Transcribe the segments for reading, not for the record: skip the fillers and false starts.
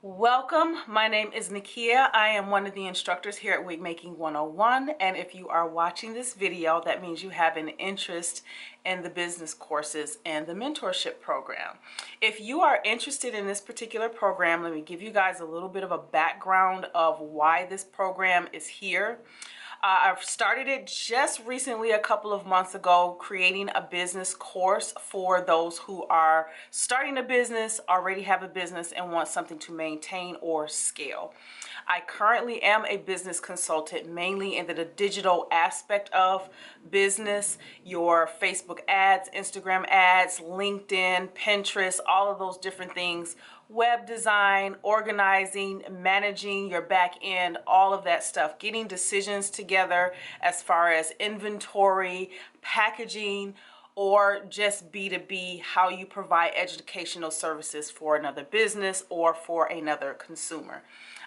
Welcome. My name is Nakia. I am one of the instructors here at WIGMAKING101, and if you are watching this video, that means you have an interest in the business courses and the mentorship program. If you are interested in this particular program, let me give you guys a little bit of a background of why this program is here. I've started it just recently, a couple of months ago, creating a business course for those who are starting a business, already have a business, and want something to maintain or scale. I currently am a business consultant, mainly in the digital aspect of business, your Facebook ads, Instagram ads, LinkedIn, Pinterest, all of those different things, web design, organizing, managing your back end, all of that stuff, getting decisions together as far as inventory, packaging, or just B2B, how you provide educational services for another business or for another consumer.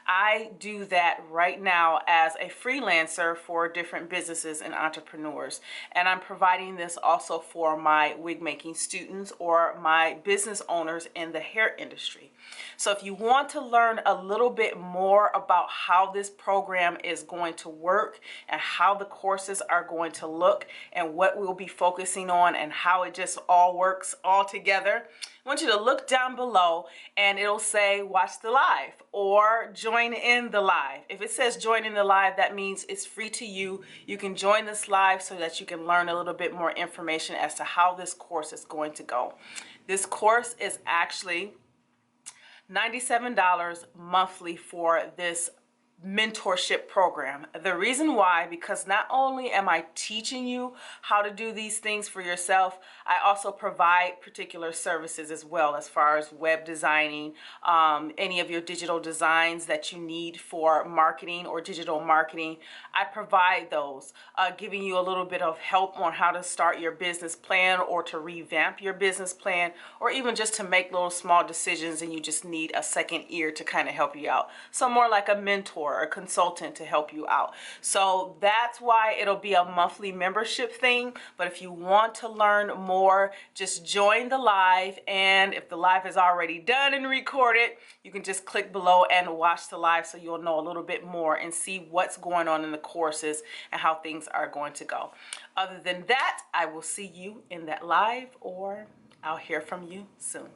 I do that right now as a freelancer for different businesses and entrepreneurs, and I'm providing this also for my wig making students or my business owners in the hair industry. So if you want to learn a little bit more about how this program is going to work and how the courses are going to look and what we'll be focusing on and how it just all works all together, I want you to look down below and it'll say watch the live or join in the live. If it says join in the live, that means it's free to you. You can join this live so that you can learn a little bit more information as to how this course is going to go. This course is actually $97 monthly for this mentorship program. The reason why, because not only am I teaching you how to do these things for yourself, I also provide particular services as well, as far as web designing, any of your digital designs that you need for marketing or digital marketing. I provide those, giving you a little bit of help on how to start your business plan or to revamp your business plan, or even just to make little small decisions and you just need a second ear to kind of help you out. So more like a mentor or a consultant to help you out. So that's why it'll be a monthly membership thing. But if you want to learn more, just join the live, and if the live is already done and recorded, you can just click below and watch the live so you'll know a little bit more and see what's going on in the courses and how things are going to go. Other than that, I will see you in that live, or I'll hear from you soon.